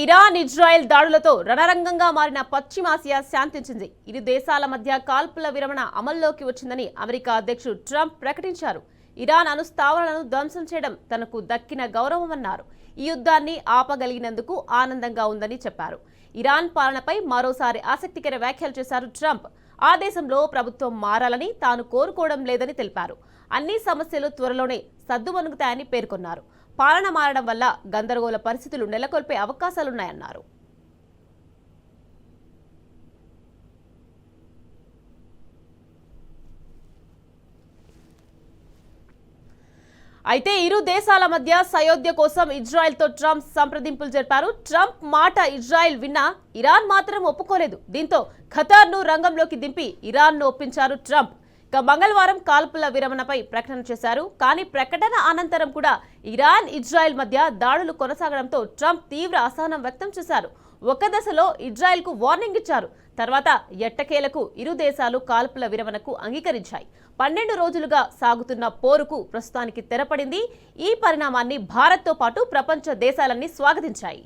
Iran Israel దాడులతో రణరంగంగా మారిన పశ్చిమాసియా శాంతించింది. ఇరు దేశాల మధ్య కాల్పుల విరమణ అమల్లోకి వచ్చిందని అమెరికా అధ్యక్షుడు ట్రంప్ ప్రకటించారు. ఇరాన్ అణుస్థావరాలను ధ్వంసం చేయడం తనకు దక్కిన గౌరవమన్నారు. ఈ యుద్ధాన్ని ఆపగలిగినందుకు ఆనందంగా ఉందని చెప్పారు. ఇరాన్ పాలనపై మరోసారి ఆసక్తికర వ్యాఖ్యలు చేశారు ట్రంప్. ఆ దేశంలో ప్రభుత్వం మారాలని తాను కోరుకోవడం లేదని తెలిపారు. అన్ని సమస్యలు త్వరలోనే సద్దుమణుగుతాయని పేర్కొన్నారు. పాలన మారడం వల్ల గందరగోళ పరిస్థితులు నెలకొల్పే అవకాశాలున్నాయన్నారు. అయితే ఇరు దేశాల మధ్య సయోధ్య కోసం ఇజ్రాయెల్తో ట్రంప్ సంప్రదింపులు జరిపారు. ట్రంప్ మాట ఇజ్రాయెల్ విన్నా ఇరాన్ మాత్రం ఒప్పుకోలేదు. దీంతో ఖతార్ను రంగంలోకి దింపి ఇరాన్ను ఒప్పించారు ట్రంప్. మంగళవారం కాల్పుల విరమణపై ప్రకటన చేశారు. కానీ ప్రకటన అనంతరం కూడా ఇరాన్ ఇజ్రాయెల్ మధ్య దాడులు కొనసాగడంతో ట్రంప్ తీవ్ర అసహనం వ్యక్తం చేశారు. ఒక దశలో ఇజ్రాయెల్కు వార్నింగ్ ఇచ్చారు. తర్వాత ఎట్టకేలకు ఇరు దేశాలు కాల్పుల విరమణకు అంగీకరించాయి. 12 రోజులుగా సాగుతున్న పోరుకు ప్రస్తుతానికి తెరపడింది. ఈ పరిణామాన్ని భారత్తో పాటు ప్రపంచ దేశాలన్నీ స్వాగతించాయి.